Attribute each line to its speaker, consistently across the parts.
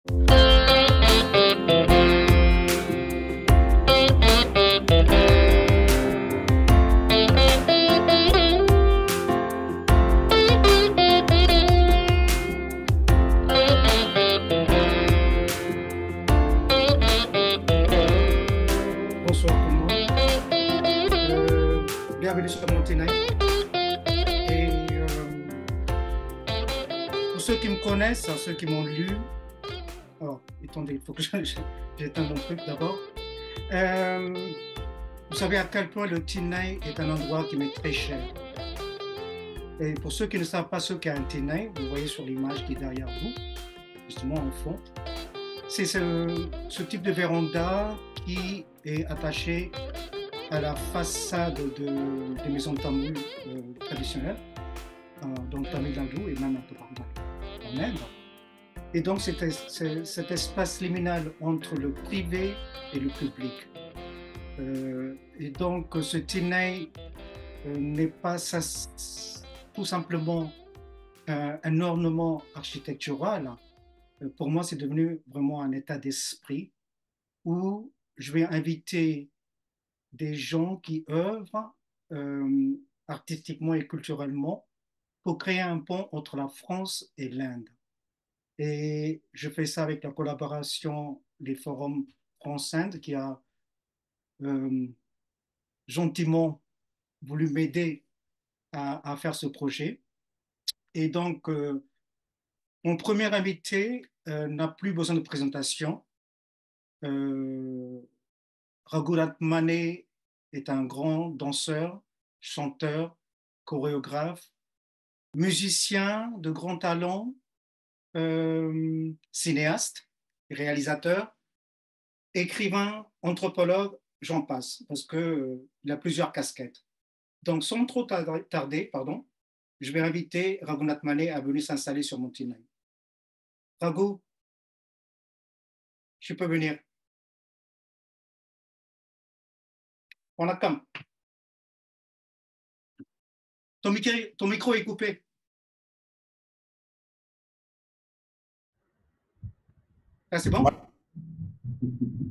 Speaker 1: Bonsoir tout le monde. Bienvenue sur Montenay. Et pour ceux qui me connaissent, ceux qui m'ont lu, alors, attendez, il faut que j'éteins mon truc d'abord. Vous savez à quel point le Tinay est un endroit qui m'est très cher. Et pour ceux qui ne savent pas ce qu'est un Tinay, vous voyez sur l'image qui est derrière vous, justement en fond, c'est ce type de véranda qui est attaché à la façade des maisons tamoules traditionnelles, donc Tamil Nadu et même un peu partout en Inde. Et donc cet espace liminal entre le privé et le public. Et donc ce Tinay n'est pas tout simplement un ornement architectural. Pour moi, c'est devenu vraiment un état d'esprit où je vais inviter des gens qui œuvrent artistiquement et culturellement pour créer un pont entre la France et l'Inde. Et je fais ça avec la collaboration des forums France-Inde qui a gentiment voulu m'aider à faire ce projet. Et donc, mon premier invité n'a plus besoin de présentation. Raghunath Mané est un grand danseur, chanteur, chorégraphe, musicien de grand talent, cinéaste, réalisateur, écrivain, anthropologue, j'en passe, parce qu'il a plusieurs casquettes. Donc, sans trop tarder, je vais inviter Raghunath Mané à venir s'installer sur mon Tinay. Raghu, tu peux venir. On a comme. Ton micro est coupé. Ah, c'est bon?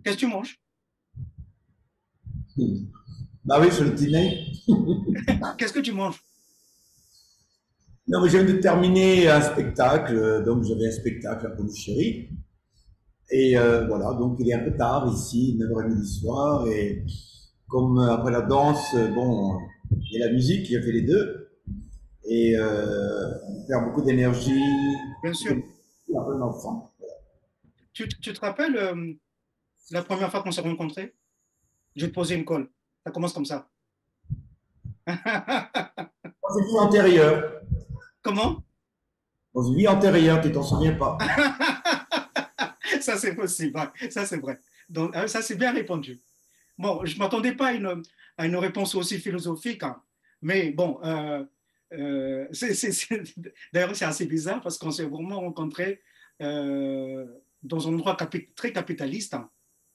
Speaker 1: Qu'est-ce que tu manges?
Speaker 2: Bah oui, sur le dîner.
Speaker 1: Qu'est-ce que tu manges?
Speaker 2: Non, mais je viens de terminer un spectacle, donc j'avais un spectacle à Pondichéry. Et voilà, donc il est un peu tard ici, 9h30 du soir. Et comme après la danse, bon, il y a la musique, il y a fait les deux. Et on perd beaucoup d'énergie.
Speaker 1: Bien sûr.
Speaker 2: Un peu d'enfant.
Speaker 1: Tu te rappelles la première fois qu'on s'est rencontrés? Je vais te poser une colle. Ça commence comme ça.
Speaker 2: Dans une vie antérieure.
Speaker 1: Comment?
Speaker 2: Dans une vie antérieure, tu t'en souviens pas.
Speaker 1: Ça, c'est possible. Ouais, ça, c'est vrai. Donc, ça, c'est bien répondu. Bon, je ne m'attendais pas à une réponse aussi philosophique, hein. Mais bon, d'ailleurs, c'est assez bizarre parce qu'on s'est vraiment rencontrés dans un endroit très capitaliste, hein,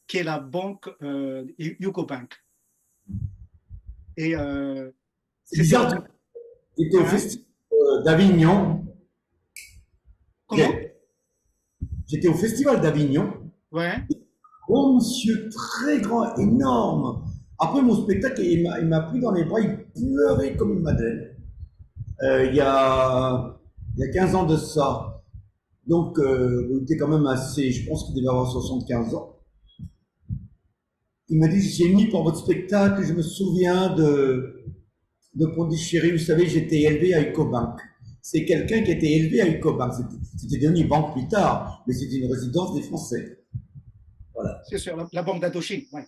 Speaker 1: qui est la banque Yuko Bank. Et
Speaker 2: C'est bizarre, tu étais au festival d'Avignon.
Speaker 1: Comment?
Speaker 2: J'étais au festival d'Avignon.
Speaker 1: Ouais.
Speaker 2: Oh, monsieur, très grand, énorme. Après mon spectacle, il m'a pris dans les bras, il pleurait comme une madeleine. Il y a 15 ans de ça. Donc, il était quand même assez, je pense qu'il devait avoir 75 ans. Il m'a dit, j'ai mis pour votre spectacle, je me souviens de Pondichéry, vous savez, j'étais élevé à Ecobank. C'est quelqu'un qui était élevé à Ecobank. C'était devenu une banque plus tard, mais c'était une résidence des Français. Voilà.
Speaker 1: C'est sûr, la banque d'Indochine, ouais.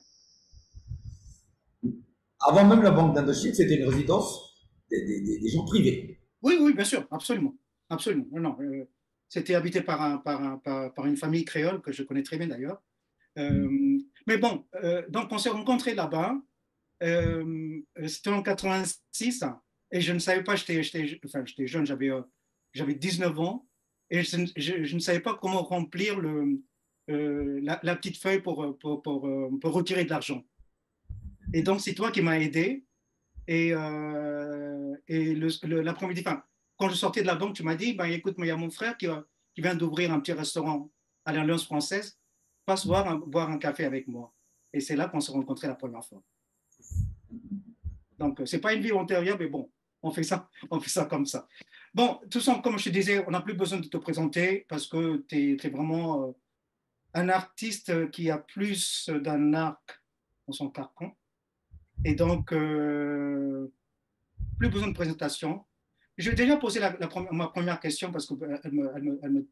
Speaker 2: Avant même la banque d'Indochine, c'était une résidence des gens privés.
Speaker 1: Oui, oui, bien sûr, absolument. Absolument. Non, c'était habité par une famille créole que je connais très bien d'ailleurs. Mais bon, donc on s'est rencontrés là-bas. C'était en 86 et je ne savais pas, j'étais jeune, j'avais 19 ans et je ne savais pas comment remplir la petite feuille pour retirer de l'argent. Et donc, c'est toi qui m'as aidé. Et l'après-midi, quand je sortais de la banque, tu m'as dit, ben, écoute, il y a mon frère qui vient d'ouvrir un petit restaurant à l'Alliance française, passe boire un café avec moi. Et c'est là qu'on s'est rencontrés la première fois. Donc, ce n'est pas une vie antérieure, mais bon, on fait ça comme ça. Bon, tout ça, comme je te disais, on n'a plus besoin de te présenter parce que tu es vraiment un artiste qui a plus d'un arc dans son carcan. Et donc, plus besoin de présentation. Je vais déjà poser ma première question parce qu'elle me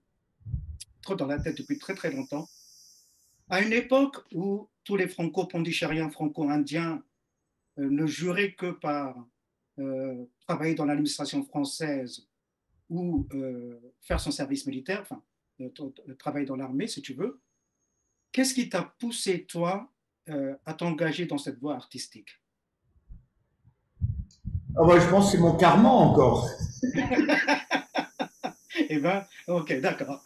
Speaker 1: trotte dans la tête depuis très très longtemps. À une époque où tous les franco-pondichériens, franco-indiens ne juraient que par travailler dans l'administration française ou faire son service militaire, enfin, travailler dans l'armée si tu veux, qu'est-ce qui t'a poussé, toi, à t'engager dans cette voie artistique?
Speaker 2: Ah bah, je pense que c'est mon karma encore.
Speaker 1: Eh bien, ok, d'accord.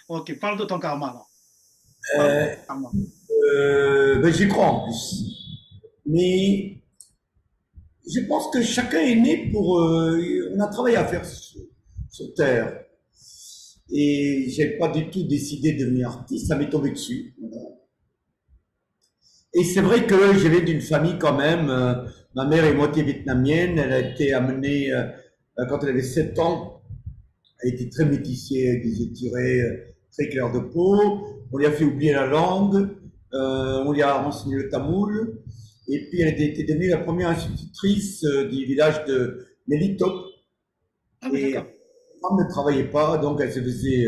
Speaker 1: Ok, parle de ton karma alors. Parle de ton karma.
Speaker 2: Ben, j'y crois en plus. Mais je pense que chacun est né pour. On a travaillé à faire sur Terre. Et j'ai pas du tout décidé de devenir artiste, ça m'est tombé dessus. Voilà. Et c'est vrai que je viens d'une famille quand même. Ma mère est moitié vietnamienne. Elle a été amenée, quand elle avait 7 ans, elle était très métissée, avec des yeux tirés, très clairs de peau. On lui a fait oublier la langue. On lui a enseigné le tamoul. Et puis elle était devenue la première institutrice du village de Melitop.
Speaker 1: Ah oui,
Speaker 2: Et
Speaker 1: d'accord.
Speaker 2: la femme ne travaillait pas, donc elle se faisait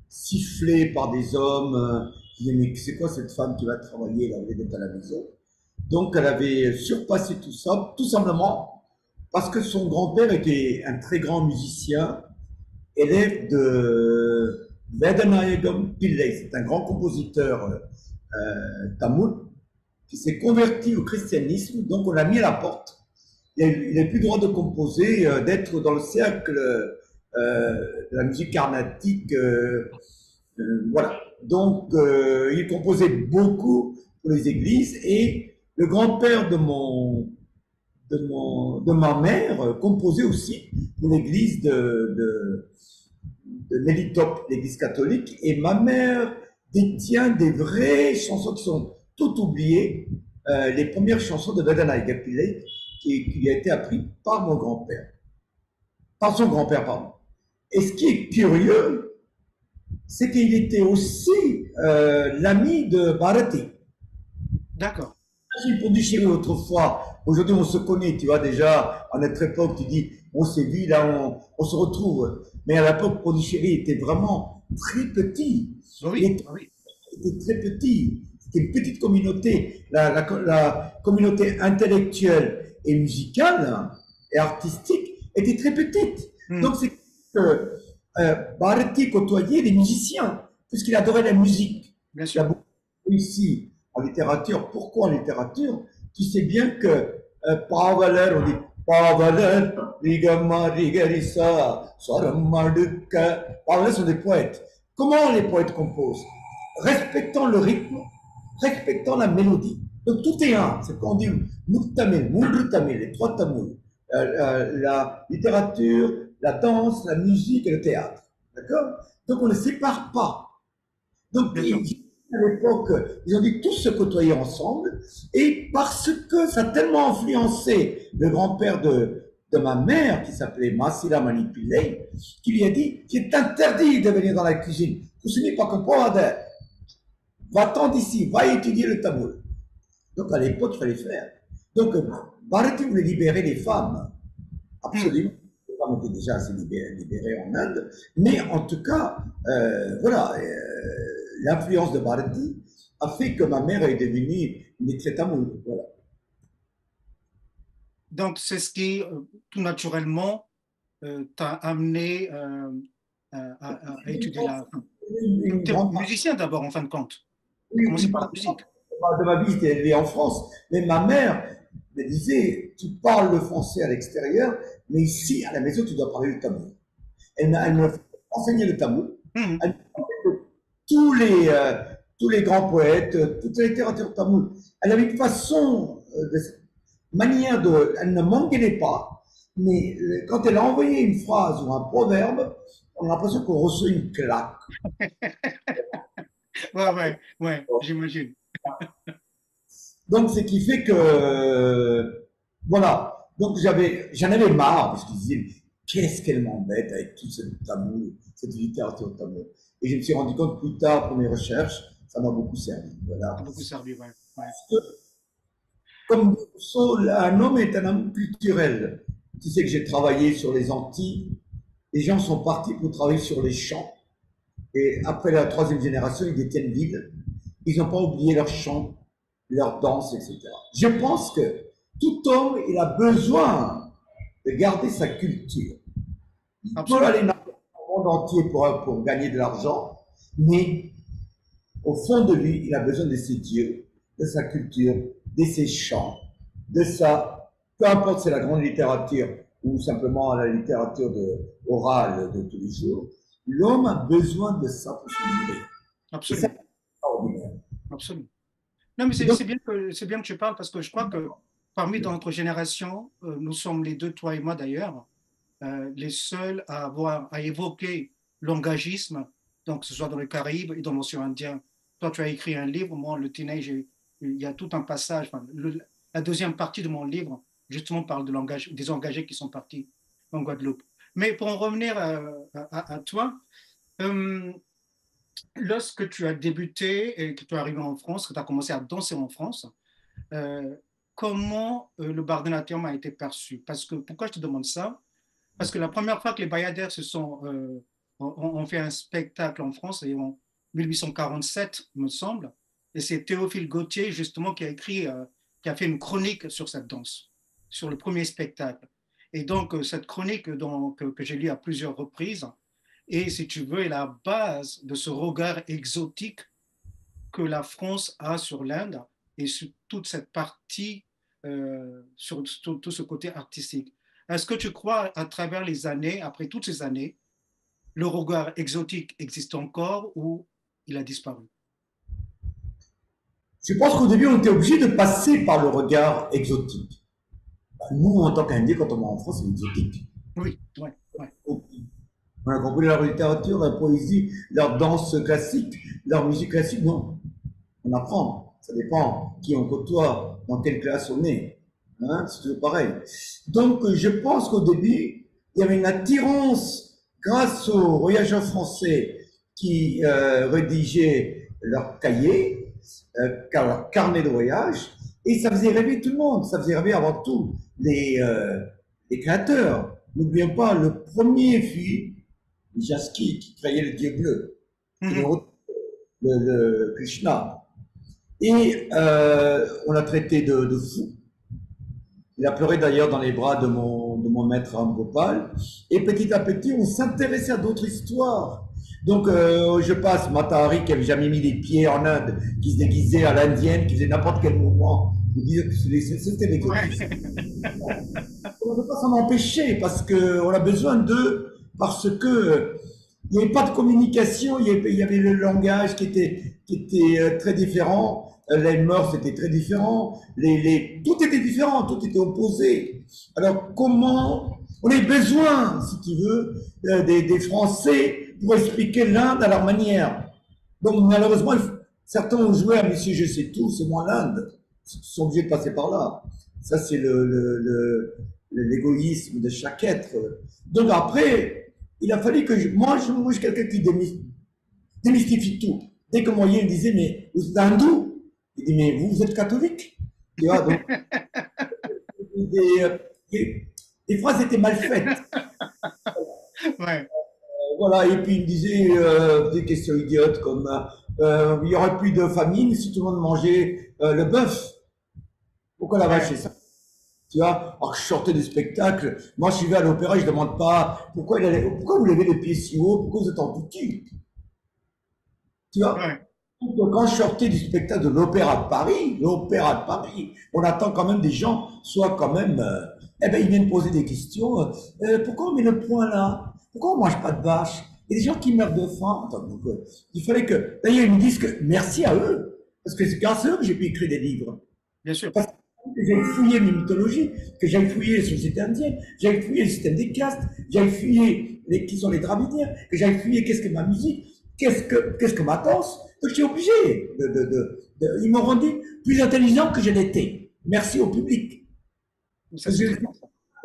Speaker 2: siffler par des hommes qui disaient mais c'est quoi cette femme qui va travailler, elle devait être à la maison. Donc elle avait surpassé tout ça, tout simplement parce que son grand-père était un très grand musicien, élève de Vedanayagam Pillai, c'est un grand compositeur tamoul qui s'est converti au christianisme, donc on l'a mis à la porte. Il n'a plus le droit de composer, d'être dans le cercle de la musique carnatique. Voilà. Donc, il composait beaucoup pour les églises et le grand-père de ma mère composait aussi pour l'église de Melitop, l'église catholique. Et ma mère détient des vraies chansons qui sont toutes oubliées, les premières chansons de Vedana Gapilei, qui a été appris par mon grand-père, par son grand-père, pardon. Et ce qui est curieux, c'est qu'il était aussi l'ami de Bharati.
Speaker 1: D'accord.
Speaker 2: J'ai Pondichéry autrefois. Aujourd'hui, on se connaît, tu vois, déjà, à notre époque, tu dis, on s'est vu, là, on se retrouve. Mais à l'époque, Pondichéry était vraiment très petit. Il
Speaker 1: Oui,
Speaker 2: était,
Speaker 1: oui.
Speaker 2: il était très petit. C'était une petite communauté. La communauté intellectuelle et musicale et artistique était très petite.
Speaker 1: Hmm,
Speaker 2: Donc, c'est que Bharati côtoyait les musiciens, puisqu'il adorait la musique.
Speaker 1: bien
Speaker 2: Il a
Speaker 1: sûr.
Speaker 2: beaucoup réussi en littérature. Pourquoi en littérature? Tu sais bien que Pavaler, on dit Pavaler, Rigama, Rigarissa, Swaramadukka. Pavaler sont des poètes. Comment les poètes composent? Respectant le rythme, respectant la mélodie. Donc tout est un. C'est quand on dit Muktamil, Mundrutamil, les trois tamouls. La littérature, la danse, la musique et le théâtre. D'accord? Donc on ne sépare pas. Donc
Speaker 1: Bien sûr.
Speaker 2: à l'époque, ils ont dû tous se côtoyer ensemble. Et parce que ça a tellement influencé le grand-père de ma mère, qui s'appelait Masila Manipilei, qui lui a dit qu'il est interdit de venir dans la cuisine. Ce n'est pas comme va-t'en d'ici, va étudier le tamoul. Donc à l'époque, il fallait faire. Donc Bharati voulait libérer les femmes.
Speaker 1: Hmm.
Speaker 2: Absolument. Les femmes étaient déjà assez libérées en Inde. Mais en tout cas, voilà, l'influence de Bharati a fait que ma mère est devenue une très tamoule. Voilà.
Speaker 1: Donc, c'est ce qui, tout naturellement, t'a amené à étudier la.
Speaker 2: Une
Speaker 1: Tu es
Speaker 2: grande partie
Speaker 1: musicien d'abord, en fin de compte. Tu as commencé
Speaker 2: une
Speaker 1: par la
Speaker 2: partie
Speaker 1: musique.
Speaker 2: de ma vie était élevée en France. Mais ma mère me disait, tu parles le français à l'extérieur, mais ici, à la maison, tu dois parler le tamoul. Elle m'a enseigné le tamoul.
Speaker 1: Hmm,
Speaker 2: Elle m'a fait que tous les grands poètes, toute la littérature tamoul, elle avait une façon, manière de. Elle ne m'engueulait pas, mais quand elle a envoyé une phrase ou un proverbe, on a l'impression qu'on reçoit une claque.
Speaker 1: Ouais, ouais, ouais, j'imagine.
Speaker 2: Donc, ce qui fait que, voilà. Donc, j'en avais marre, parce que je disais, qu'est-ce qu'elle m'embête avec tout ce tamoul, cette littérature tamoul. Et je me suis rendu compte plus tard, pour mes recherches, ça m'a beaucoup servi.
Speaker 1: Ça a
Speaker 2: Voilà.
Speaker 1: beaucoup servi, ouais, ouais.
Speaker 2: Comme Rousseau, un homme est un homme culturel. Tu sais que j'ai travaillé sur les Antilles. Les gens sont partis pour travailler sur les champs. Et après la troisième génération, ils détiennent l'île. Ils n'ont pas oublié leur chant, leur danse, etc. Je pense que tout homme, il a besoin de garder sa culture. Il peut
Speaker 1: Absolument,
Speaker 2: aller dans le monde entier pour gagner de l'argent, mais au fond de lui, il a besoin de ses dieux, de sa culture, de ses chants, de sa, peu importe si c'est la grande littérature ou simplement la littérature orale de tous les jours, l'homme a besoin de ça pour se nourrir. Et ça,
Speaker 1: absolument,
Speaker 2: c'est extraordinaire.
Speaker 1: absolument. Non, mais
Speaker 2: Et donc,
Speaker 1: c'est bien que tu parles parce que je crois que parmi dans notre génération, nous sommes les deux, toi et moi d'ailleurs, les seuls à avoir à évoquer l'engagisme, donc que ce soit dans les Caraïbes et dans l'océan Indien. Toi, tu as écrit un livre, moi, le Teenage, il y a tout un passage. Enfin, la deuxième partie de mon livre, justement, parle des engagés qui sont partis en Guadeloupe. Mais pour en revenir à toi, euh, lorsque tu as débuté et que tu es arrivé en France, que tu as commencé à danser en France, euh, comment le Bardonatium a été perçu? Parce que, pourquoi je te demande ça? Parce que la première fois que les Bayadères ont fait un spectacle en France, et en 1847, il me semble, et c'est Théophile Gautier, justement, qui a fait une chronique sur cette danse, sur le premier spectacle. Et donc, cette chronique que j'ai lue à plusieurs reprises, et si tu veux, est la base de ce regard exotique que la France a sur l'Inde et sur toute cette partie, sur tout ce côté artistique. Est-ce que tu crois, à travers les années, après toutes ces années, le regard exotique existe encore ou il a disparu?
Speaker 2: je pense qu'au début, on était obligé de passer par le regard exotique. Nous, en tant qu'Indiens, quand on va en France, c'est exotique.
Speaker 1: Oui, ouais, ouais.
Speaker 2: On a compris leur littérature, leur poésie, leur danse classique, leur musique classique. Non, on apprend. Ça dépend qui on côtoie, dans quelle classe on est. Hein, c'est toujours pareil. Donc, je pense qu'au début, il y avait une attirance grâce aux voyageurs français qui rédigeaient leurs cahiers, leur carnet de voyage, et ça faisait rêver tout le monde. Ça faisait rêver avant tout les créateurs. N'oublions pas, le premier fut Jaski qui créait le dieu bleu, qui est
Speaker 1: Mhm.
Speaker 2: le Krishna. Et on l'a traité de fou. Il a pleuré d'ailleurs dans les bras de mon maître Ram Gopal. Et petit à petit, on s'intéressait à d'autres histoires. Donc, je passe Matahari qui avait jamais mis les pieds en Inde, qui se déguisait à l'indienne, qui faisait n'importe quel mouvement. Je disais que c'était
Speaker 1: Ouais.
Speaker 2: l'exotisme. On ne peut pas s'en empêcher parce qu'on a besoin d'eux, parce que il n'y avait pas de communication, il y avait le langage qui était très différent, les mœurs étaient très différents, tout était différent, tout était opposé. Alors comment on a besoin, si tu veux, des Français pour expliquer l'Inde à leur manière. Donc malheureusement, certains ont joué à Monsieur Je sais tout, c'est moi l'Inde. Ils sont obligés de passer par là. Ça, c'est l'égoïsme de chaque être. Donc après, il a fallu que moi, je suis quelqu'un qui démystifie tout. Dès que moyen me disait, mais vous êtes hindou, il dit, mais vous êtes catholique. Tu vois, donc, des, les phrases étaient mal faites.
Speaker 1: Ouais.
Speaker 2: Voilà, et puis il me disait des questions idiotes comme il n'y aurait plus de famine si tout le monde mangeait le bœuf. Pourquoi la vache
Speaker 1: Ouais.
Speaker 2: est ça? Tu vois, alors que je sortais du spectacle, moi je suis à l'opéra, je ne demande pas pourquoi vous levez les pieds si haut, pourquoi vous êtes en boutique. Tu vois,
Speaker 1: Ouais.
Speaker 2: donc, quand je sortais du spectacle de l'opéra de Paris, on attend quand même des gens, soit quand même, eh ben ils viennent poser des questions, pourquoi on met le point là? Pourquoi on mange pas de vache? Il y a des gens qui meurent de faim. Attends, donc, il fallait que, d'ailleurs ils me disent que merci à eux, parce que c'est grâce à eux que j'ai pu écrire des livres.
Speaker 1: Bien sûr.
Speaker 2: que j'aille fouiller mes mythologies, que j'aille fouiller les sociétés indiennes, j'aille fouiller le système des castes, j'aille fouiller qui sont les Dravidiens, que j'aille fouiller qu'est-ce que ma musique, qu'est-ce que ma danse. Donc je suis obligé ils m'ont rendu plus intelligent que je l'étais. Merci au public.
Speaker 1: Ça, c'est très bien.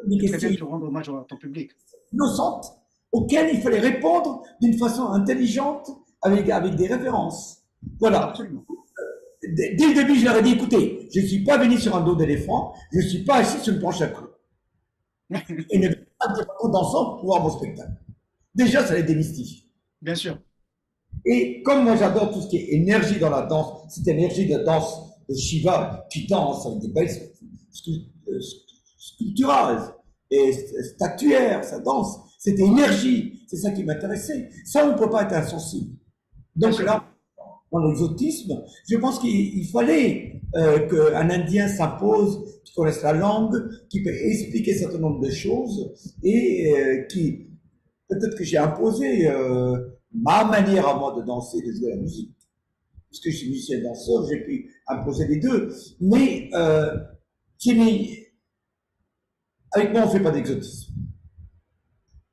Speaker 2: Des
Speaker 1: C'est très bien
Speaker 2: questions
Speaker 1: de rendre hommage à ton public.
Speaker 2: innocentes auxquelles il fallait répondre d'une façon intelligente avec des références. Voilà.
Speaker 1: Absolument.
Speaker 2: Dès le début, je leur ai dit, écoutez, je ne suis pas venu sur un dos d'éléphant, je ne suis pas assis sur une planche à clous. Et ne venez pas dire d'ensemble pour voir mon spectacle. Déjà, ça les démystifie.
Speaker 1: Bien sûr.
Speaker 2: Et comme moi, j'adore tout ce qui est énergie dans la danse, cette énergie de danse de Shiva qui danse avec des belles sculpturales et statuaires, ça danse, cette énergie, c'est ça qui m'intéressait. Ça, on ne peut pas être insensible. Donc là, dans l'exotisme, je pense qu'il fallait qu'un Indien s'impose, qui connaisse la langue, qui peut expliquer un certain nombre de choses et qui, peut-être que j'ai imposé ma manière à moi de danser, de jouer la musique. Puisque je suis musicien danseur, j'ai pu imposer les deux. Mais avec moi, on ne fait pas d'exotisme.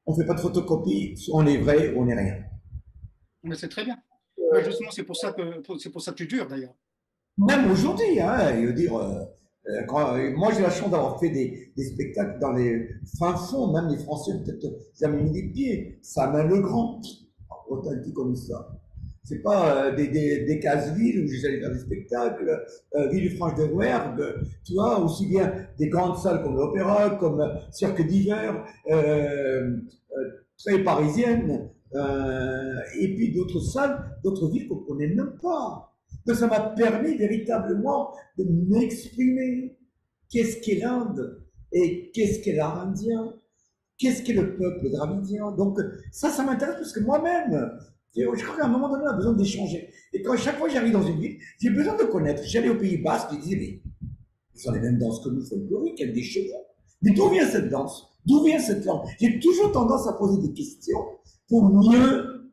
Speaker 2: On ne fait pas de photocopie, soit on est vrai ou on n'est rien.
Speaker 1: Mais c'est très bien. Mais justement, c'est pour ça que tu dures d'ailleurs.
Speaker 2: Même aujourd'hui, hein, je veux dire, moi j'ai la chance d'avoir fait des spectacles dans les fins fonds, même les Français peut-être jamais mis les pieds. Saint-Main le Grand, autant qui comme ça. C'est pas des cases-villes où j'allais faire des spectacles, Villefranche de Rouergue, tu vois, aussi bien des grandes salles comme l'Opéra, comme Cirque d'hiver, très parisiennes, et puis d'autres salles, d'autres villes qu'on ne connaît même pas. Donc ça m'a permis véritablement de m'exprimer. Qu'est-ce qu'est l'Inde et qu'est-ce qu'est l'art indien? Qu'est-ce qu'est le peuple dravidien? Donc ça m'intéresse parce que moi-même, je crois qu'à un moment donné, on a besoin d'échanger. Et quand chaque fois que j'arrive dans une ville, j'ai besoin de connaître. J'allais au Pays Basque, je disais, mais ils ont les mêmes danses que nous, folkloriques, avec des chevaux. Mais d'où vient cette danse? D'où vient cette langue? J'ai toujours tendance à poser des questions pour mieux.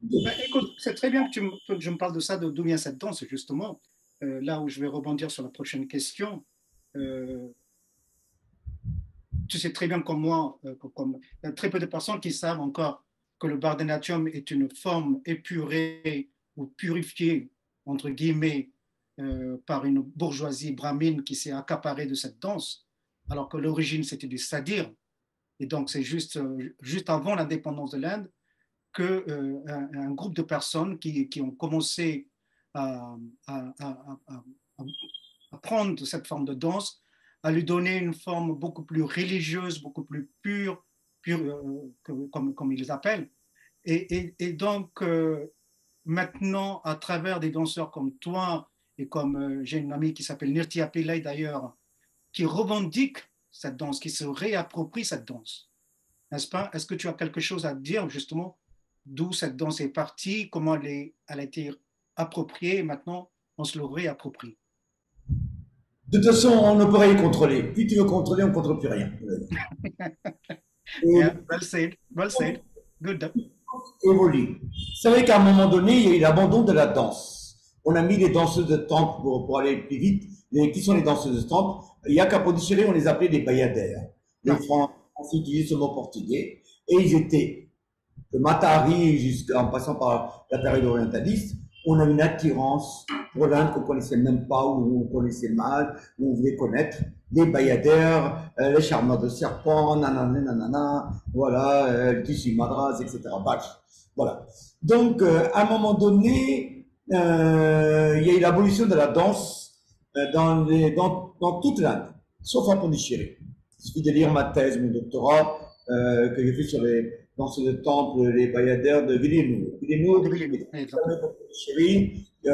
Speaker 1: Ben, écoute, c'est très bien que je me parles de ça, d'où vient cette danse, justement. Là où je vais rebondir sur la prochaine question. Tu sais très bien comme moi, il y a très peu de personnes qui savent encore que le Bharatanatyam est une forme épurée ou purifiée, entre guillemets, par une bourgeoisie brahmine qui s'est accaparée de cette danse, alors que l'origine c'était du sadir. Et donc c'est juste avant l'indépendance de l'Inde qu'un groupe de personnes qui ont commencé à, à, à, à prendre cette forme de danse, à lui donner une forme beaucoup plus religieuse, beaucoup plus pure, comme ils l'appellent. Et donc, maintenant, à travers des danseurs comme toi, et comme j'ai une amie qui s'appelle Nirtya Pillai d'ailleurs, qui revendique cette danse, qui se réapproprie cette danse, n'est-ce pas? Est-ce que tu as quelque chose à dire justement d'où cette danse est partie, comment elle a été appropriée, et maintenant on se le réapproprie?
Speaker 2: De toute façon, on ne peut rien contrôler. Plus tu veux contrôler, on ne contrôle plus rien.
Speaker 1: Yeah, well said, well said. Good.
Speaker 2: Évolue. C'est vrai qu'à un moment donné, il y a eu l'abandon de la danse. On a mis les danseuses de temple pour aller plus vite. Qui sont les danseuses de temple? Il y a qu'à Pondichéry, on les appelait des bayadères. Les Français utilisaient ce mot portugais. Et ils étaient, de Matari jusqu'en passant par la période orientaliste, on a une attirance pour l'Inde qu'on ne connaissait même pas, ou on connaissait mal, ou on voulait connaître. Les bayadères, les charmeurs de serpents, nanana, nanana, voilà, le tissu madras, etc. Bref, voilà. Donc, à un moment donné, il y a eu l'abolition de la danse dans toute l'Inde, sauf à Pondichéry. Il suffit de lire ma thèse, mon doctorat, que j'ai fait sur les danses de temple, les bayadères de Villeneuve.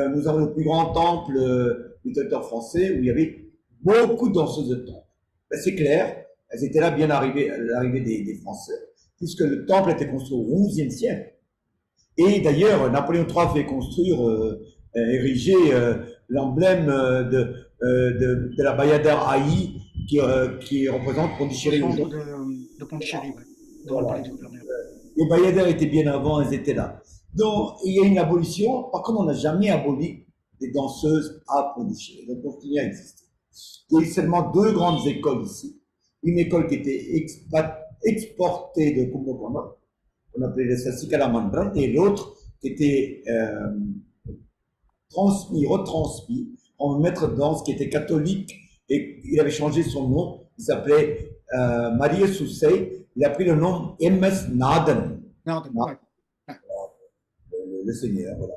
Speaker 2: Nous avons le plus grand temple du territoire français où il y avait beaucoup de danseuses de temple. Ben, c'est clair, elles étaient là bien à l'arrivée des Français, puisque le temple a été construit au XIe siècle. Et d'ailleurs, Napoléon III fait construire, ériger l'emblème de la bayadère Haï qui représente Pondichéry.
Speaker 1: De Pondichéry, oui.
Speaker 2: Voilà. Les bayadères étaient bien avant, elles étaient là. Donc, il y a une abolition. Par contre, on n'a jamais aboli les danseuses à Pondichéry. Donc, on continue à exister. Il y a eu seulement deux grandes écoles ici. Une école qui était exportée de Kumbakonam, on appelait le Sasikala Mandra, et l'autre qui était retransmis en maître de danse qui était catholique, et il avait changé son nom, il s'appelait Maria Soussey, il a pris le nom M.S. Naden.
Speaker 1: Naden, ouais.
Speaker 2: Le Seigneur, voilà.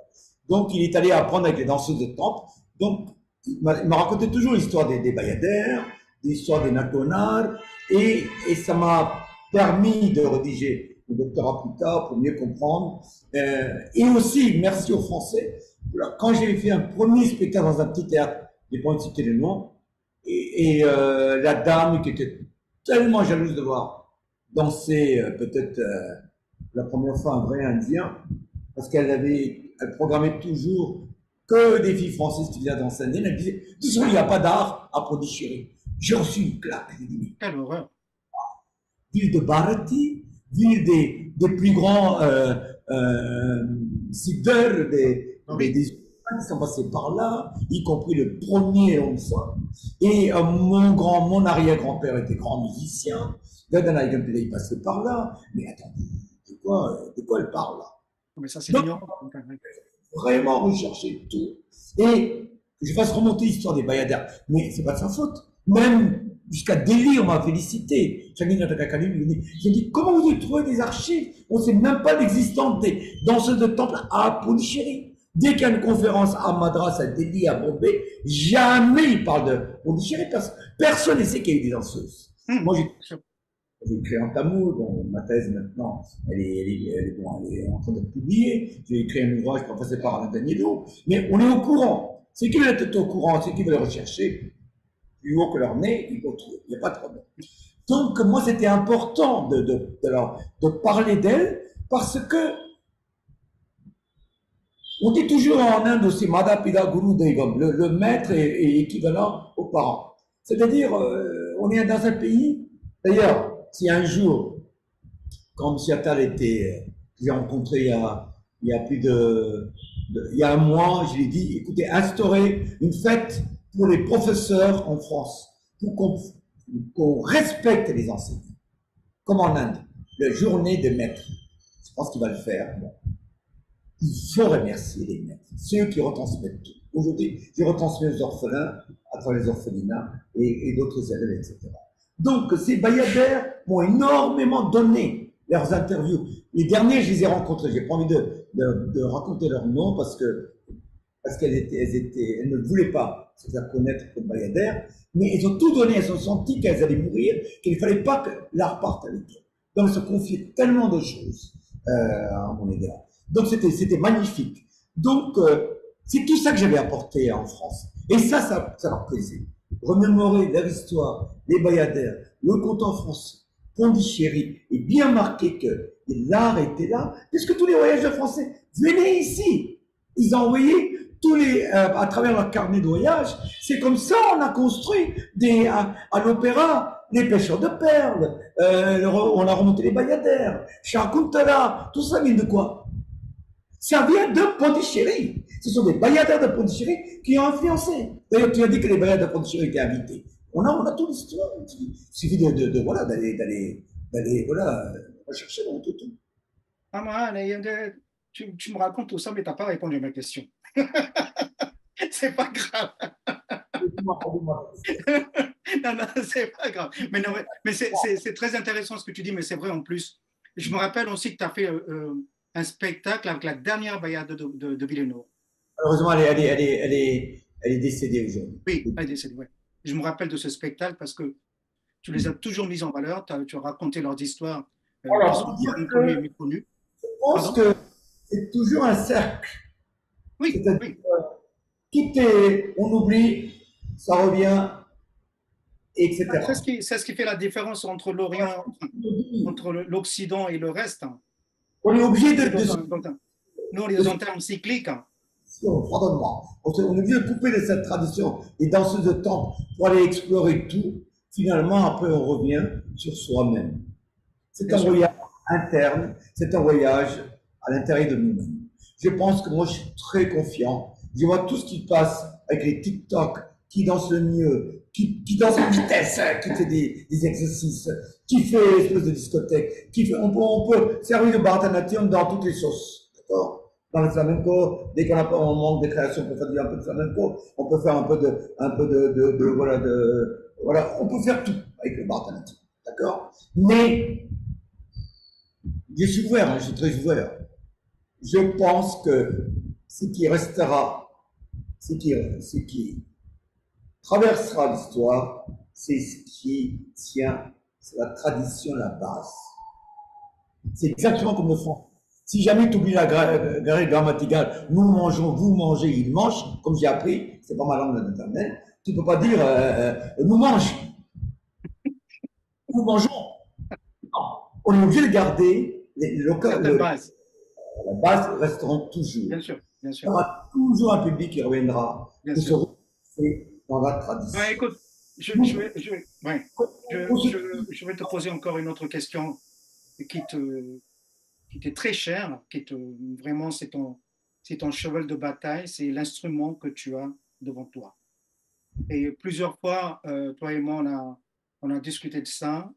Speaker 2: Donc il est allé apprendre avec les danseuses de temple. Donc il m'a raconté toujours l'histoire des bayadères, l'histoire des nakonars, et ça m'a permis de rédiger le doctorat plus tard pour mieux comprendre. Et aussi, merci aux Français, quand j'ai fait un premier spectacle dans un petit théâtre, j'ai pas envie de citer le nom, et la dame qui était tellement jalouse de voir danser peut-être la première fois un vrai Indien, parce elle programmait toujours que des filles françaises qui venaient danser indien. Elle disait, de toute façon, il n'y a pas d'art à Pondichéry. J'ai reçu une claque.
Speaker 1: Quelle horreur.
Speaker 2: Ville de Bharati, ville des plus grands sideurs des qui sont passés par là, y compris le premier Omsa. Et mon arrière-grand-père était grand musicien. Gadana Pillai, il passait par là. Mais attendez, de quoi elle parle là?
Speaker 1: Mais ça, c'est l'ignorance.
Speaker 2: Vraiment rechercher tout. Et que je fasse remonter l'histoire des bayadères. Mais c'est pas de sa faute. Même jusqu'à Delhi, on m'a félicité. J'ai dit, comment vous avez trouvé des archives? On ne sait même pas l'existence des danseuses de temple à Pondichéry. Dès qu'il y a une conférence à Madras, à Delhi, à Bombay, jamais il parle de Pondichéry. Personne ne sait qu'il y a eu des danseuses. Moi, j'ai écrit en tamoul, bon, ma thèse maintenant, elle est en train d'être publiée. J'ai écrit un ouvrage professé par Alain Daniello, mais on est au courant. Ceux qui veulent être au courant, ceux qui veulent rechercher plus haut que leur nez, ils vont trouver. Il n'y a pas de problème. Donc, moi, c'était important de parler d'elle parce que on dit toujours en Inde aussi, Mada Pida Guru Devam, le maître est équivalent aux parents. C'est-à-dire, on est dans un pays, d'ailleurs, si un jour, quand M. Attal était, j'ai rencontré il y a plus il y a un mois, je lui ai dit, écoutez, instaurez une fête pour les professeurs en France, pour qu'on respecte les enseignants, comme en Inde, la journée des maîtres. Je pense qu'il va le faire. Bon. Il faut remercier les maîtres, ceux qui retransmettent tout. Aujourd'hui, j'ai retransmis aux orphelins, à travers les orphelinats et d'autres élèves, etc. Donc, ces bayadères m'ont énormément donné leurs interviews. Les derniers, je les ai rencontrés. J'ai pas envie de raconter leur nom parce qu'elles ne voulaient pas se faire connaître comme bayadères, mais elles ont tout donné. Elles ont senti qu'elles allaient mourir, qu'il ne fallait pas que l'art parte avec elles. Donc, elles se confiaient tellement de choses à mon égard. Donc, c'était magnifique. Donc, c'est tout ça que j'avais apporté en France. Et ça leur plaisait. Remémorer leur histoire, les bayadères, le conte en français, Pondichéry, et bien marqué que l'art était là, puisque tous les voyageurs français venaient ici. Ils ont envoyé à travers leur carnet de voyage. C'est comme ça on a construit à l'opéra les pêcheurs de perles, on a remonté les bayadères, Shakuntala, tout ça vient de quoi? Ça vient de Pondichéry. Ce sont des bayadères de Pondichéry qui ont influencé. D'ailleurs, tu as dit que les bayadères de Pondichéry étaient invités. On a toute l'histoire. Il suffit d'aller rechercher dans tout.
Speaker 1: Ah, tu me racontes tout ça, mais tu n'as pas répondu à ma question. C'est pas grave. Non, c'est pas grave. Mais c'est très intéressant ce que tu dis, mais c'est vrai en plus. Je me rappelle aussi que tu as fait un spectacle avec la dernière bayade de Villeneuve.
Speaker 2: Malheureusement, elle est décédée aujourd'hui.
Speaker 1: Oui, elle est décédée, ouais. Je me rappelle de ce spectacle parce que tu les as toujours mis en valeur, tu as raconté leurs histoires.
Speaker 2: Alors, je pense que c'est toujours un cercle.
Speaker 1: Oui, oui.
Speaker 2: On oublie, ça revient, etc.
Speaker 1: C'est ce qui fait la différence entre l'Orient, entre l'Occident et le reste.
Speaker 2: On est obligé
Speaker 1: nous, on est en termes cycliques.
Speaker 2: Pardonne-moi. On est obligé de couper de cette tradition des danseuses de temple pour aller explorer tout. Finalement, après, on revient sur soi-même. C'est un voyage interne, c'est un voyage à l'intérieur de nous-mêmes. Je pense que moi, je suis très confiant. Je vois tout ce qui passe avec les TikTok qui danse le mieux, qui danse en vitesse, qui fait des exercices, qui fait espèce de discothèque, on peut servir de Bharatanatyam dans toutes les sauces, d'accord? Dans le flamenco, dès on manque de création, on peut faire un peu de flamenco, on peut faire un peu voilà, on peut faire tout avec le Bharatanatyam, d'accord? Mais, je suis ouvert, je suis très ouvert. Je pense que ce qui restera, ce qui traversera l'histoire, c'est ce qui tient, c'est la tradition, la base. C'est exactement comme le fond. Si jamais tu oublies la règle grammaticale, nous mangeons, vous mangez, il mange, comme j'ai appris, c'est pas ma langue maternelle, tu peux pas dire nous mange, nous mangeons. Non. On est obligé de garder
Speaker 1: Certaines bases.
Speaker 2: la base resteront toujours.
Speaker 1: Bien sûr, bien sûr.
Speaker 2: Il y aura toujours un public qui reviendra pour se retrouver dans la tradition.
Speaker 1: Ouais, écoute, je vais te poser encore une autre question qui t'est très chère, vraiment c'est ton cheval de bataille, c'est l'instrument que tu as devant toi. Et plusieurs fois, toi et moi, on a discuté de ça.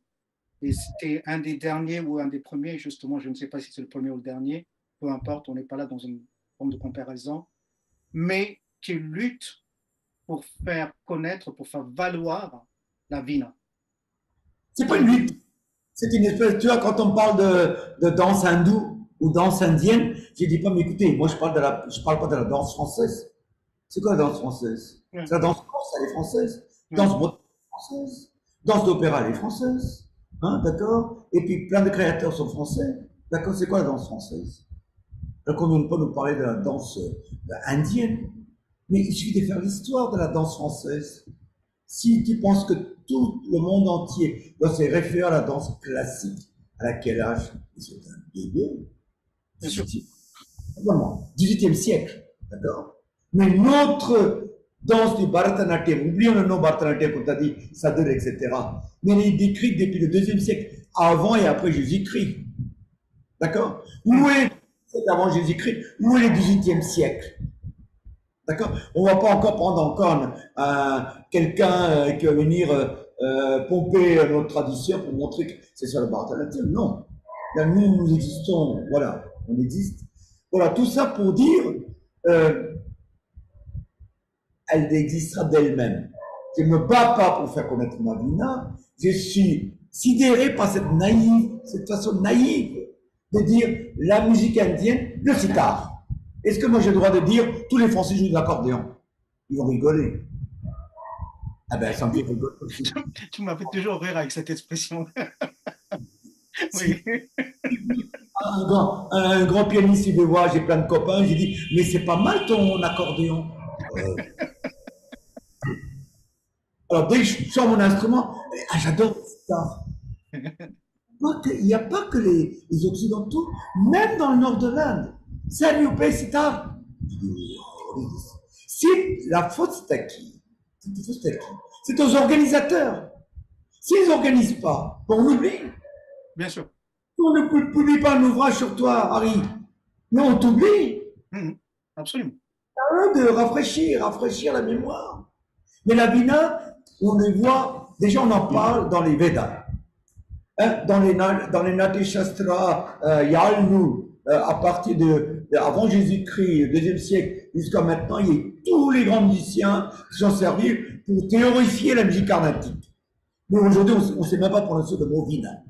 Speaker 1: Et c'était un des derniers ou un des premiers, justement, je ne sais pas si c'est le premier ou le dernier, peu importe, on n'est pas là dans une forme de comparaison, mais qui lutte pour faire connaître, pour faire valoir la vina.
Speaker 2: C'est pas une lutte, c'est une espèce, tu vois, quand on parle de danse hindoue ou danse indienne, je dis pas, mais écoutez, moi je parle pas de la danse française. C'est quoi la danse française? C'est la danse corse, elle est française. Danse bretonne, française. Danse d'opéra, elle est française. Hein, d'accord? Et puis plein de créateurs sont français. D'accord? C'est quoi la danse française? Donc on ne vient pas nous parler de la danse indienne. Mais il suffit de faire l'histoire de la danse française. Si tu penses que tout le monde entier doit se référer à la danse classique, à quel âge? C'est un bébé.
Speaker 1: Bien sûr.
Speaker 2: 18e siècle. D'accord? Mais notre danse du Bharatanatyam, oublions le nom Bharatanatyam, comme tu as dit, Sadhur, etc. Mais elle est décrite depuis le 2e siècle, avant et après Jésus-Christ. D'accord? Où est avant Jésus-Christ? Où est le 18e siècle? D'accord? On ne va pas encore prendre encore quelqu'un qui va venir pomper notre tradition pour montrer que c'est ça le Bharatanatyam. Non. Là, nous existons, voilà, on existe. Voilà, tout ça pour dire elle existera d'elle-même. Je ne me bats pas pour faire connaître ma vina. Je suis sidéré par cette façon naïve de dire la musique indienne, le sitar. Est-ce que moi j'ai le droit de dire tous les Français jouent de l'accordéon? Ils vont rigoler. Ah ben, ça me fait rigoler.
Speaker 1: Tu m'as fait toujours rire avec cette expression. Oui.
Speaker 2: Un grand pianiste, il me voit, j'ai plein de copains, j'ai dit, mais c'est pas mal ton accordéon. Alors, dès que je sors mon instrument, j'adore ça. Il n'y a pas que les Occidentaux, même dans le nord de l'Inde. Salut, au pays, c'est tard. Si la faute, c'est à qui? C'est aux organisateurs. S'ils n'organisent pas, on oublie.
Speaker 1: Bien sûr.
Speaker 2: On ne publie pas un ouvrage sur toi, Harry. Mais on t'oublie.
Speaker 1: Absolument.
Speaker 2: De rafraîchir la mémoire. Mais la Vina, on le voit, déjà on en parle dans les Védas. Hein, dans les Nati Shastra, Yalnu, à partir avant Jésus-Christ, 2e siècle, jusqu'à maintenant, il y a tous les grands musiciens qui sont servis pour théorifier la musique carnatique. Mais aujourd'hui, on ne sait même pas prononcer le mot Vina.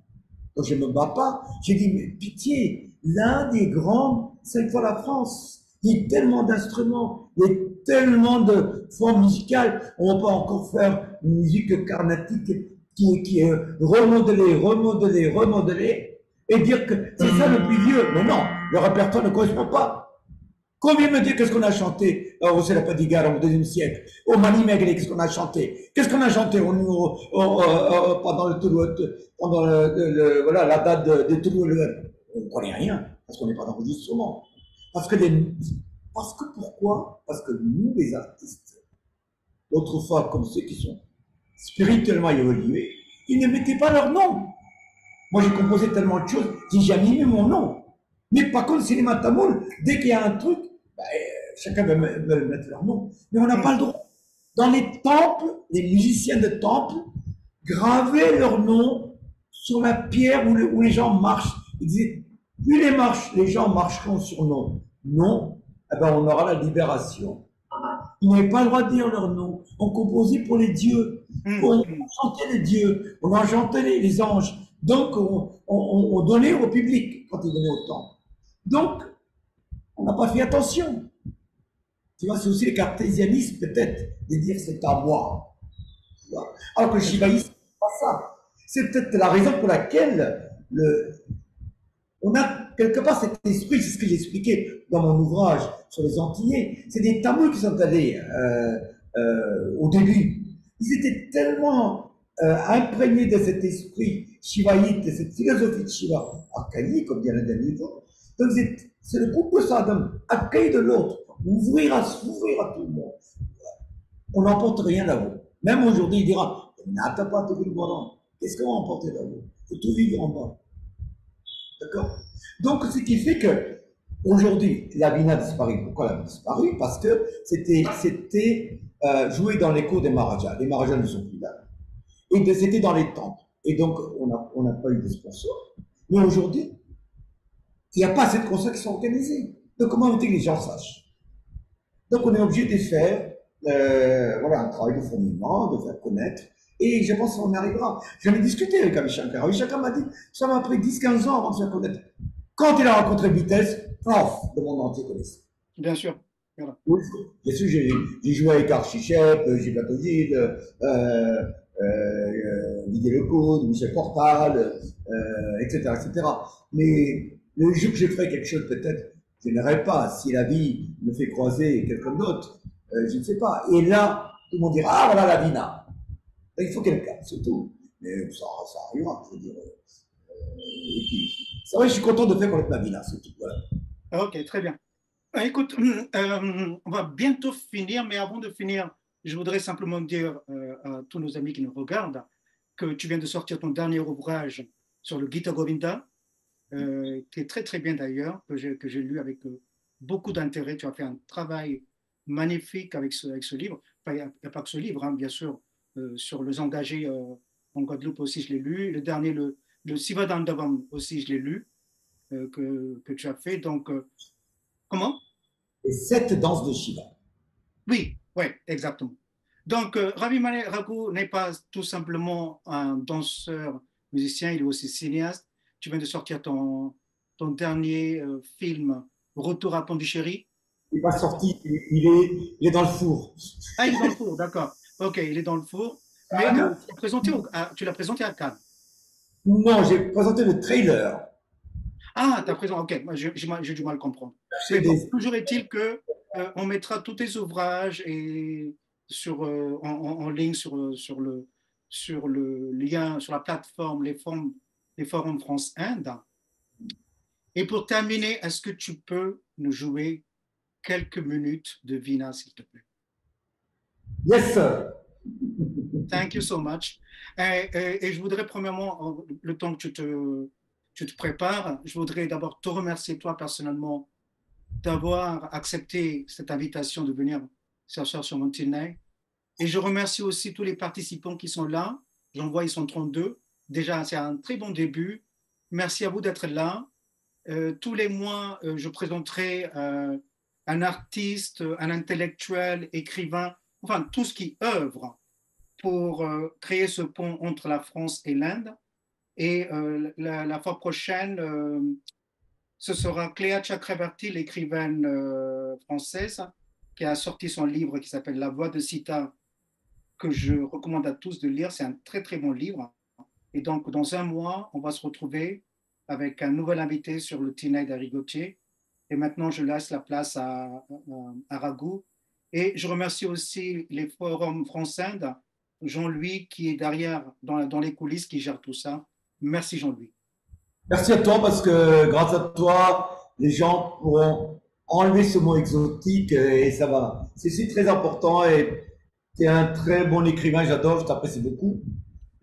Speaker 2: Donc je ne me bats pas. J'ai dit, mais pitié, l'un des grands, c'est une fois la France. Il y a tellement d'instruments, il y a tellement de formes musicales. On ne va pas encore faire une musique carnatique qui est remodelée, et dire que c'est ça le plus vieux. Mais non, le répertoire ne correspond pas. Combien me dire qu'est-ce qu'on a chanté au Selapadigara au 2e siècle, au Mani Megre, qu'est-ce qu'on a chanté? Qu'est-ce qu'on a chanté pendant la date de Toulouse? On ne connaît rien, parce qu'on n'est pas d'enregistrement. Parce que pourquoi? Parce que nous, les artistes, autrefois, comme ceux qui sont spirituellement évolués, ils ne mettaient pas leur nom. Moi, j'ai composé tellement de choses, j'ai jamais mis mon nom. Mais par contre, le cinéma tamoul, dès qu'il y a un truc, chacun veut mettre leur nom. Mais on n'a pas le droit. Dans les temples, les musiciens de temple gravaient leur nom sur la pierre où les gens marchent. Ils disaient, plus les gens marcheront sur nos noms, eh ben on aura la libération. Ils n'avaient pas le droit de dire leur nom. On composait pour les dieux. On chantait les dieux. On enchantait les anges. Donc, on donnait au public quand ils venaient au temple. Donc, on n'a pas fait attention. Tu vois, c'est aussi le cartésianisme, peut-être, de dire c'est à moi. Tu vois. Alors que le shivaïsme, c'est pas ça. C'est peut-être la raison pour laquelle on a quelque part cet esprit, c'est ce que j'ai expliqué dans mon ouvrage sur les Antillais, c'est des Tamouls qui sont allés au début. Ils étaient tellement imprégnés de cet esprit shivaïte, de cette philosophie de Shiva archaïque, comme dit Alain Danielson. Donc c'est le groupe de Saddam, accueil de l'autre, s'ouvrir à tout le monde. On n'emporte rien là-haut. Même aujourd'hui, il dira, n'attends pas tout le monde. Qu'est-ce qu'on va emporter là-haut? Il faut tout vivre en bas. D'accord? Donc, ce qui fait que, aujourd'hui, la Vina a disparu. Pourquoi elle a disparu? Parce que c'était joué dans les cours des Maharajas. Les Maharajas ne sont plus là. Et c'était dans les temples. Et donc, on n'a pas eu de sponsors. Mais aujourd'hui, il n'y a pas assez de concerts qui sont organisés. Donc, comment veut-il que les gens sachent? Donc, on est obligé de faire voilà, un travail de fourmillement, de faire connaître. Et je pense qu'on y arrivera. J'en ai discuté avec Avishankar. Avishankar m'a dit, ça m'a pris 10-15 ans avant de se faire connaître. Quand il a rencontré Vitesse, le monde entier connaissait.
Speaker 1: Bien sûr. Voilà.
Speaker 2: Oui, bien sûr, j'ai joué avec Archichep, Gilles Batozide, Didier Lecoud, Michel Portal, etc., etc. Mais le jour que je ferai quelque chose, peut-être, je n'aurai pas. Si la vie me fait croiser quelqu'un d'autre, je ne sais pas. Et là, tout le monde dira, ah voilà la Vina. Il faut quelqu'un, c'est tout. Mais ça arrivera, je veux dire. Et puis, c'est vrai, je suis content de faire connaître ma Vina, c'est tout. Voilà.
Speaker 1: Ok, très bien. Écoute, on va bientôt finir, mais avant de finir, je voudrais simplement dire à tous nos amis qui nous regardent que tu viens de sortir ton dernier ouvrage sur le Gita Govinda, qui est très très bien d'ailleurs, que j'ai lu avec beaucoup d'intérêt. Tu as fait un travail magnifique avec ce livre. Enfin, il n'y a pas que ce livre, hein, bien sûr, sur les engagés en Guadeloupe aussi, je l'ai lu. Le dernier, le Sivadandavam aussi, je l'ai lu, que tu as fait. Donc, comment?
Speaker 2: Et 7 danses de Shiva.
Speaker 1: Oui, exactement. Donc, Ravi Malay Raghu n'est pas tout simplement un danseur, musicien, il est aussi cinéaste. Tu viens de sortir ton dernier film, Retour à Pondichéry.
Speaker 2: Il n'est pas sorti, il est dans le four.
Speaker 1: Ah, il est dans le four, d'accord. Ok, il est dans le four. Mais tu l'as présenté à Cannes.
Speaker 2: Non, j'ai présenté le trailer.
Speaker 1: Ah, tu as présenté, ok, j'ai du mal à comprendre. Mais bon, toujours est-il que on mettra tous tes ouvrages et en ligne sur le lien, sur la plateforme, les forums France-Inde. Et pour terminer, est-ce que tu peux nous jouer quelques minutes de Vina, s'il te plaît?
Speaker 2: Yes, sir.
Speaker 1: Thank you so much. Et je voudrais premièrement, le temps que tu te prépares, je voudrais d'abord te remercier toi personnellement d'avoir accepté cette invitation de venir chercher sur Montigny. Et je remercie aussi tous les participants qui sont là. J'en vois, ils sont 32. Déjà, c'est un très bon début. Merci à vous d'être là. Tous les mois, je présenterai un artiste, un intellectuel, écrivain, enfin, tout ce qui œuvre pour créer ce pont entre la France et l'Inde. Et la fois prochaine, ce sera Cléa Chakrabarti, l'écrivaine française, qui a sorti son livre qui s'appelle La Voix de Sita, que je recommande à tous de lire. C'est un très, très bon livre. Et donc, dans un mois, on va se retrouver avec un nouvel invité sur le Tinai d'Arigotier. Et maintenant, je laisse la place à Raghu. Et je remercie aussi les forums France-Inde, Jean-Louis qui est derrière, dans les coulisses, qui gère tout ça. Merci Jean-Louis.
Speaker 2: Merci à toi parce que grâce à toi, les gens pourront enlever ce mot exotique et ça va. C'est très important et tu es un très bon écrivain, j'adore, je t'apprécie beaucoup.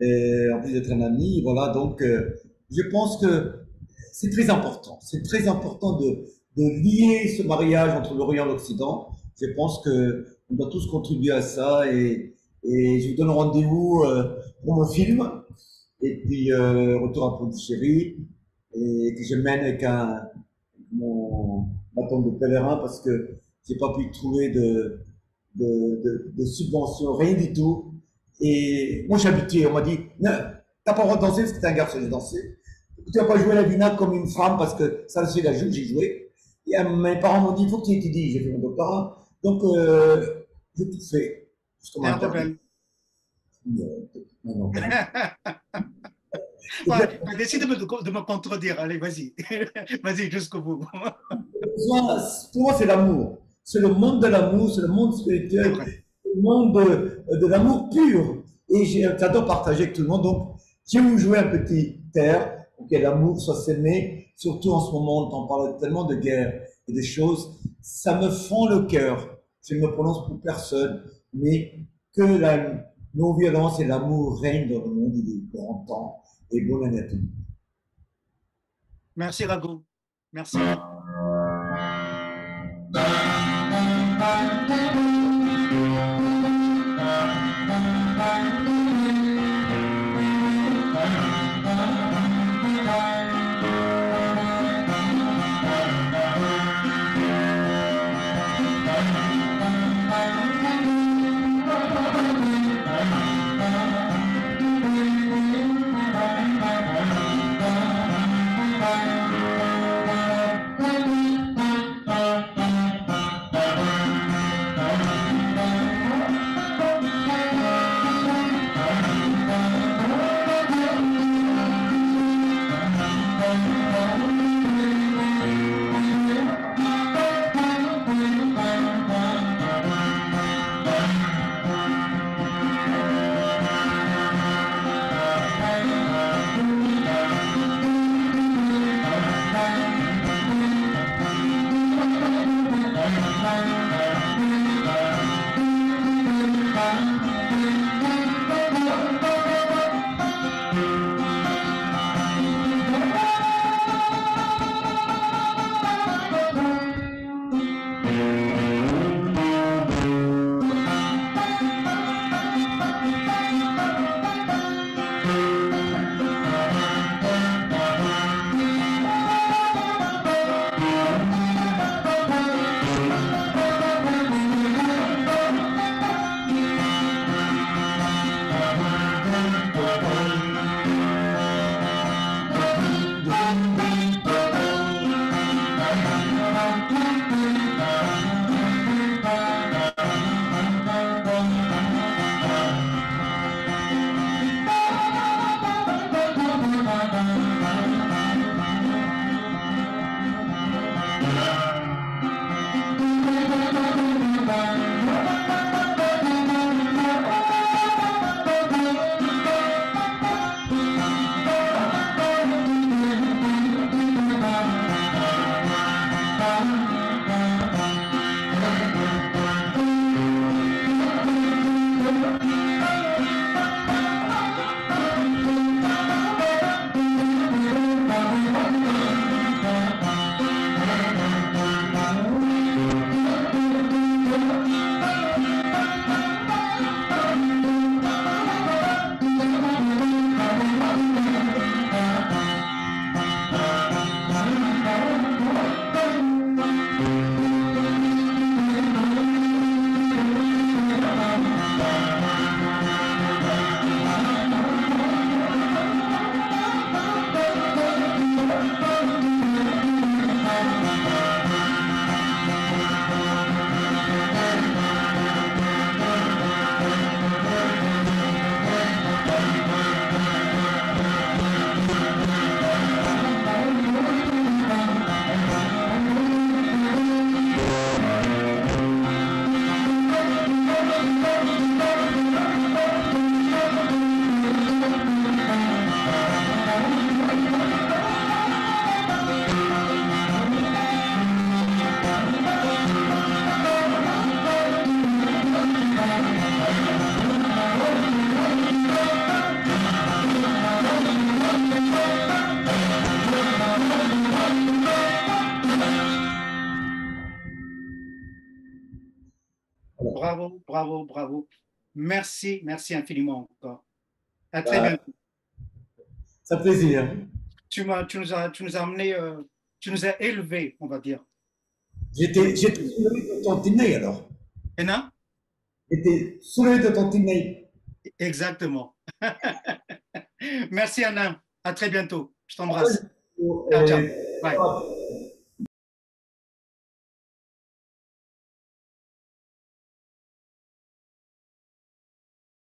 Speaker 2: Et en plus d'être un ami, voilà, donc je pense que c'est très important. C'est très important de lier ce mariage entre l'Orient et l'Occident Je pense que on doit tous contribuer à ça et je vous donne rendez-vous pour mon film et puis Retour à Pondichéry et que je mène avec mon bâton de pèlerin parce que j'ai pas pu trouver de subvention, rien du tout. Et moi, j'ai habitué. On m'a dit, non, t'as pas le droit de danser parce que t'es un garçon, j'ai dansé. Tu vas pas jouer la Vina comme une femme parce que ça, c'est la joue, j'ai joué. Et mes parents m'ont dit, il faut que tu étudies. J'ai fait mon doctorat. Donc, j'ai tout fait. Jusqu'à
Speaker 1: C'est un
Speaker 2: interdit.
Speaker 1: rebelle.
Speaker 2: Non, non, non.
Speaker 1: Ouais, décide de me contredire. Allez, vas-y. Vas-y, jusqu'au bout.
Speaker 2: Pour moi, c'est l'amour. C'est le monde de l'amour, c'est le monde
Speaker 1: C'est
Speaker 2: spirituel,
Speaker 1: vrai.
Speaker 2: le monde de l'amour pur. Et j'adore partager avec tout le monde. Donc, si vous jouez un petit air pour que l'amour soit s'aimer, surtout en ce moment, on parle tellement de guerre et des choses, ça me fend le cœur. Je ne me prononce pour personne, mais que la non-violence et l'amour règnent dans le monde. Il est grand temps. Et bonne année à tous.
Speaker 1: Merci, Rago. Merci.
Speaker 2: Voilà.
Speaker 1: Bravo, bravo, bravo. Merci, merci infiniment encore. À très
Speaker 2: Bah,
Speaker 1: bientôt.
Speaker 2: ça fait plaisir.
Speaker 1: Tu nous as amené, tu nous as élevés, on va dire.
Speaker 2: J'étais soulevé de ton dîner alors.
Speaker 1: Hénin?
Speaker 2: J'étais soulevé de ton dîner.
Speaker 1: Exactement. Merci Anna. À très bientôt. Je t'embrasse. Ciao, ciao.
Speaker 2: Et,
Speaker 1: Bye.